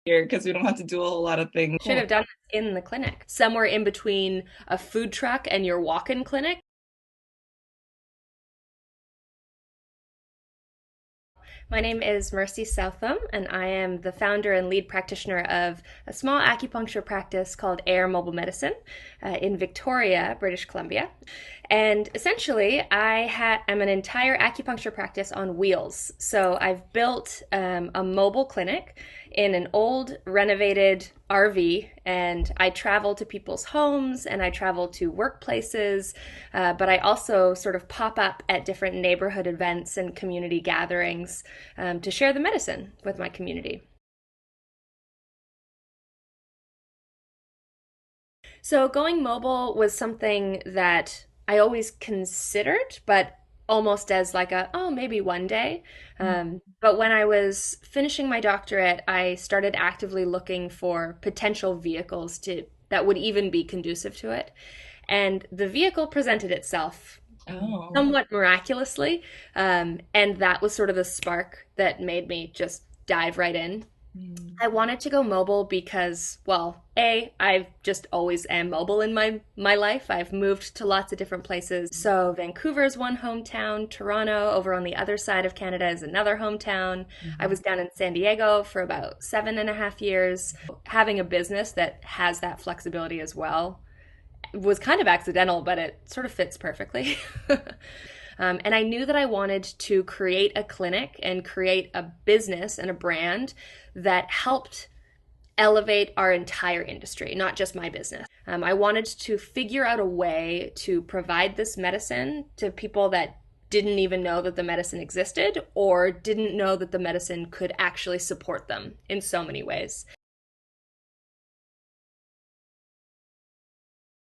here because we don't have to do a whole lot of things. Should have done this in the clinic, somewhere in between a food truck and your walk-in clinic. My name is Mercy Southam, and I am the founder and lead practitioner of a small acupuncture practice called Eir Medicine in Victoria, British Columbia. And essentially, am an entire acupuncture practice on wheels. So I've built a mobile clinic in an old renovated RV, and I travel to people's homes and I travel to workplaces, but I also sort of pop up at different neighborhood events and community gatherings to share the medicine with my community. So going mobile was something that I always considered, but almost as like oh, maybe one day. But when I was finishing my doctorate, I started actively looking for potential vehicles that would even be conducive to it. And the vehicle presented itself Oh. somewhat miraculously. And that was sort of the spark that made me just dive right in. Mm. I wanted to go mobile because, well, I just always am mobile in my life. I've moved to lots of different places. So Vancouver is one hometown, Toronto over on the other side of Canada is another hometown. I Mhm. was down in San Diego for about 7.5 years. Having a business that has that flexibility as well was kind of accidental, but it sort of fits perfectly. And I knew that I wanted to create a clinic and create a business and a brand that helped elevate our entire industry, not just my business. I wanted to figure out a way to provide this medicine to people that didn't even know that the medicine existed or didn't know that the medicine could actually support them in so many ways.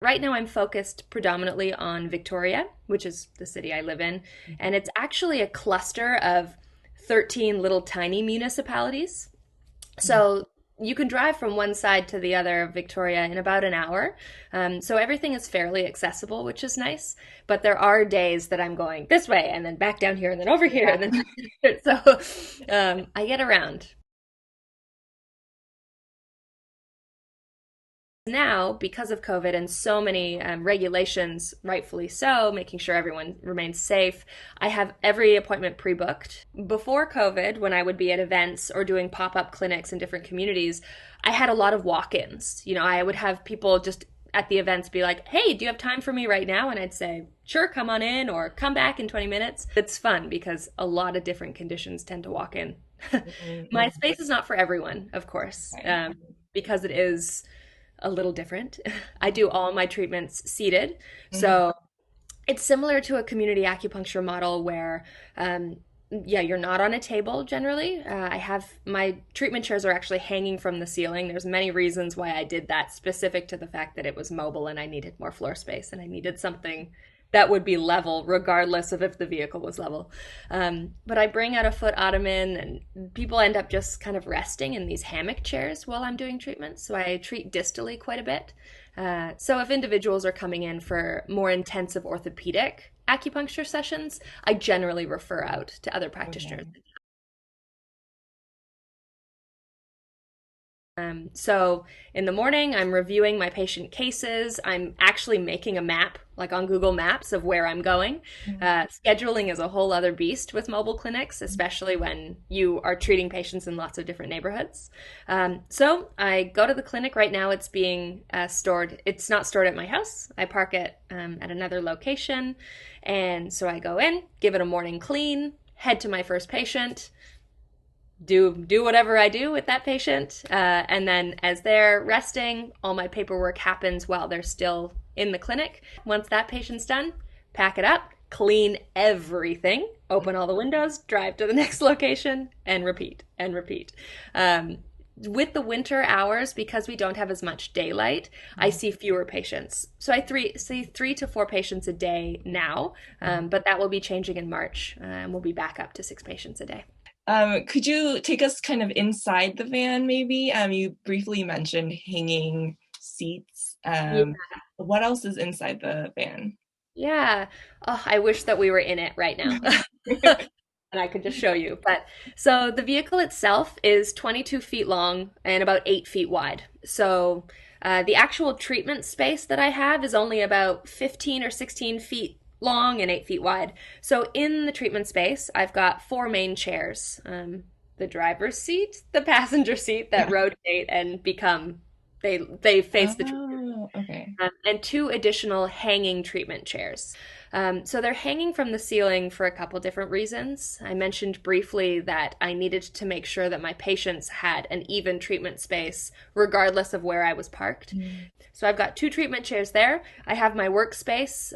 Right now, I'm focused predominantly on Victoria, which is the city I live in, and it's actually a cluster of 13 little tiny municipalities. Mhm. So you can drive from one side to the other of Victoria in about an hour. So everything is fairly accessible, which is nice. But there are days that I'm going this way and then back down here and then over here and then so I get around. Now, because of COVID and so many regulations, rightfully so, making sure everyone remains safe, I have every appointment pre booked. Before COVID, when I would be at events or doing pop up clinics in different communities, I had a lot of walk ins. I would have people just at the events be like, hey, do you have time for me right now? And I'd say, sure, come on in or come back in 20 minutes. It's fun because a lot of different conditions tend to walk in. My Mhm. space is not for everyone, of course, Okay. because it is a little different. I do all my treatments seated. Mhm. So it's similar to a community acupuncture model where, yeah, you're not on a table generally. I have my treatment chairs are actually hanging from the ceiling. There's many reasons why I did that, specific to the fact that it was mobile and I needed more floor space and I needed something that would be level regardless of if the vehicle was level. But I bring out a foot ottoman and people end up just kind of resting in these hammock chairs while I'm doing treatments. So I treat distally quite a bit. So if individuals are coming in for more intensive orthopedic acupuncture sessions, I generally refer out to other practitioners. Okay. So in the morning, I'm reviewing my patient cases. I'm actually making a map, like on Google Maps, of where I'm going. Mhm. Scheduling is a whole other beast with mobile clinics, especially when you are treating patients in lots of different neighborhoods. So I go to the clinic right now. It's being stored. It's not stored at my house. I park it at another location. And so I go in, give it a morning clean, head to my first patient, do whatever I do with that patient, and then as they're resting, all my paperwork happens while they're still in the clinic. Once that patient's done, pack it up, clean everything, open all the windows, drive to the next location, and repeat and repeat. With the winter hours, because we don't have as much daylight, I Mhm. see fewer patients. So see 3 to 4 patients a day now, Mhm. but that will be changing in March, and we'll be back up to 6 patients a day. Could you take us kind of inside the van, maybe? You briefly mentioned hanging seats. What else is inside the van? Yeah. Oh, I wish that we were in it right now. and I could just show you. But so the vehicle itself is 22 feet long and about 8 feet wide. So the actual treatment space that I have is only about 15 or 16 feet long and 8 feet wide. So in the treatment space, I've got four main chairs. The driver's seat, the passenger seat that rotate and become they face the treatment, Oh, okay. and two additional hanging treatment chairs. So they're hanging from the ceiling for a couple different reasons. I mentioned briefly that I needed to make sure that my patients had an even treatment space regardless of where I was parked. So I've got two treatment chairs there. I have my workspace.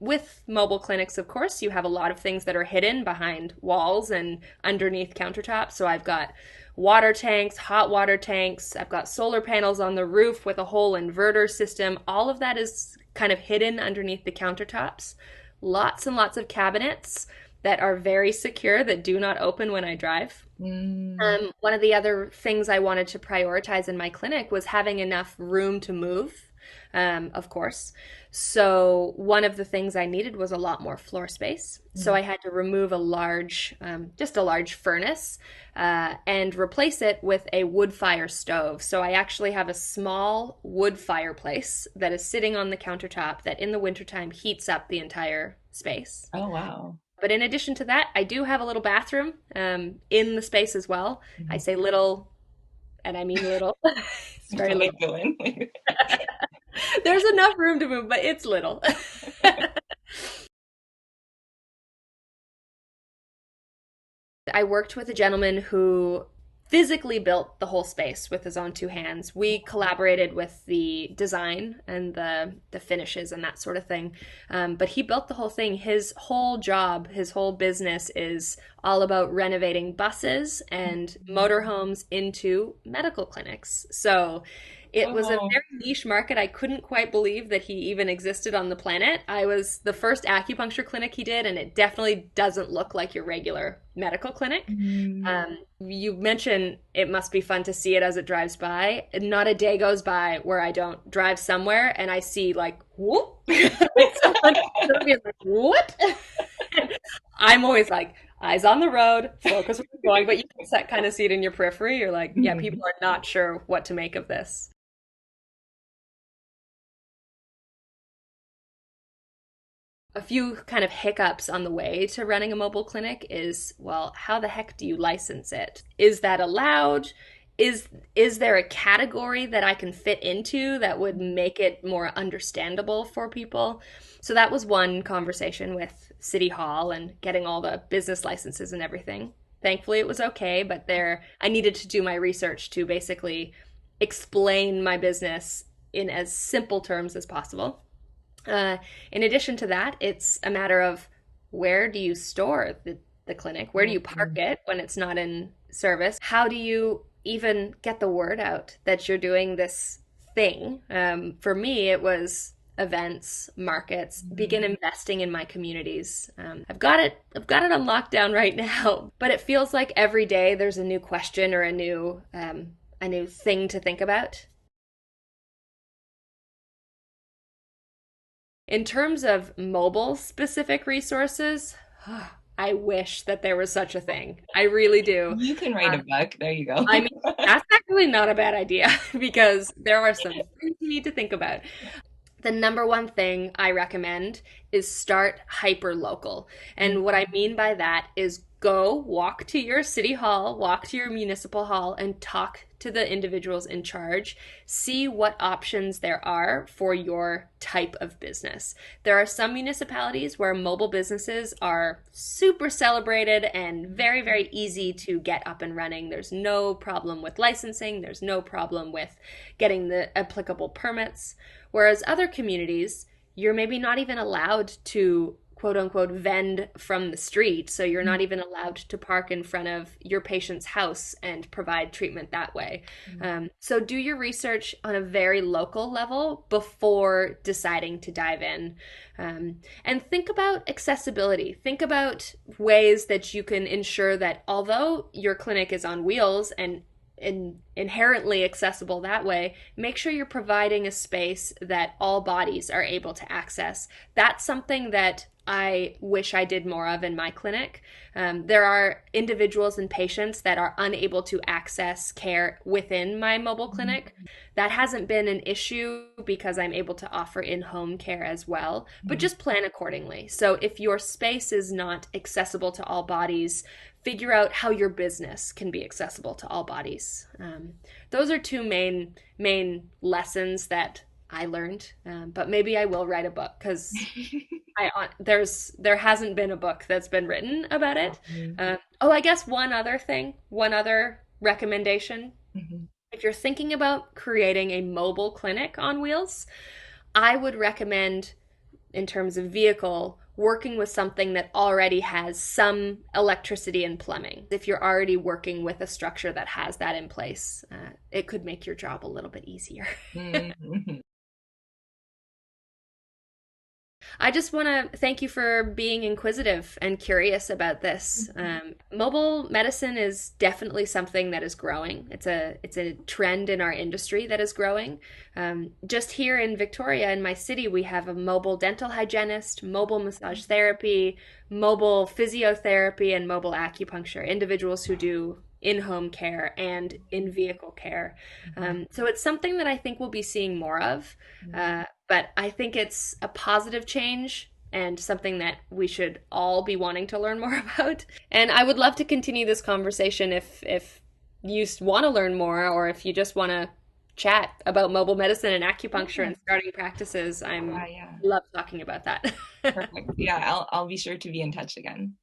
With mobile clinics, of course, you have a lot of things that are hidden behind walls and underneath countertops. So I've got water tanks, hot water tanks. I've got solar panels on the roof with a whole inverter system. All of that is kind of hidden underneath the countertops. Lots and lots of cabinets that are very secure that do not open when I drive. One of the other things I wanted to prioritize in my clinic was having enough room to move, of course. So one of the things I needed was a lot more floor space. So I had to remove a large, just a large furnace, and replace it with a wood fire stove. So I actually have a small wood fireplace that is sitting on the countertop that in the wintertime heats up the entire space. Oh, wow. But in addition to that, I do have a little bathroom in the space as well. I say little, and I mean little. It's very little. There's enough room to move, but it's little. I worked with a gentleman who physically built the whole space with his own two hands. We collaborated with the design and the finishes and that sort of thing. But he built the whole thing. His whole job, his whole business is all about renovating buses and motorhomes into medical clinics. So it was a very niche market. I couldn't quite believe that he even existed on the planet. I was the first acupuncture clinic he did, and it definitely doesn't look like your regular medical clinic. You mentioned it must be fun to see it as it drives by. Not a day goes by where I don't drive somewhere and I see like, whoop. Someone be like, what? I'm always like, eyes on the road, focus where you're going, but you can kind of see it in your periphery. You're like, yeah, people are not sure what to make of this. A few kind of hiccups on the way to running a mobile clinic is, well, how the heck do you license it? Is that allowed? Is there a category that I can fit into that would make it more understandable for people? So that was one conversation with City Hall and getting all the business licenses and everything. Thankfully, it was okay, but I needed to do my research to basically explain my business in as simple terms as possible. In addition to that, it's a matter of where do you store the clinic? Where do you park it when it's not in service? How do you even get the word out that you're doing this thing? For me, it was events, markets, begin investing in my communities. I've got it on lockdown right now, but it feels like every day there's a new question or a new thing to think about. In terms of mobile specific resources, I wish that there was such a thing. I really do. You can write a book. There you go. I mean, that's actually not a bad idea because there are some things you need to think about. The number one thing I recommend is start hyper local. And what I mean by that is go walk to your city hall, walk to your municipal hall, and talk to the individuals in charge. See what options there are for your type of business. There are some municipalities where mobile businesses are super celebrated and very, very easy to get up and running. There's no problem with licensing. There's no problem with getting the applicable permits. Whereas other communities, you're maybe not even allowed to quote unquote vend from the street. So you're not even allowed to park in front of your patient's house and provide treatment that way. So do your research on a very local level before deciding to dive in. And think about accessibility. Think about ways that you can ensure that although your clinic is on wheels and inherently accessible that way, make sure you're providing a space that all bodies are able to access. That's something that I wish I did more of in my clinic. There are individuals and patients that are unable to access care within my mobile clinic. That hasn't been an issue because I'm able to offer in-home care as well, but just plan accordingly. So if your space is not accessible to all bodies, figure out how your business can be accessible to all bodies. Those are two main lessons that I learned, but maybe I will write a book because there hasn't been a book that's been written about it. I guess one other recommendation. Mhm. If you're thinking about creating a mobile clinic on wheels, I would recommend, in terms of vehicle, working with something that already has some electricity and plumbing. If you're already working with a structure that has that in place, it could make your job a little bit easier. Mhm. I just want to thank you for being inquisitive and curious about this. Mobile medicine is definitely something that is growing. It's a trend in our industry that is growing. Just here in Victoria, in my city, we have a mobile dental hygienist, mobile massage therapy, mobile physiotherapy, and mobile acupuncture. Individuals who do in-home care and in-vehicle care. So it's something that I think we'll be seeing more of. But I think it's a positive change and something that we should all be wanting to learn more about. And I would love to continue this conversation if you want to learn more, or if you just want to chat about mobile medicine and acupuncture Yeah. and starting practices. Yeah, yeah. Love talking about that. Perfect. Yeah, I'll be sure to be in touch again.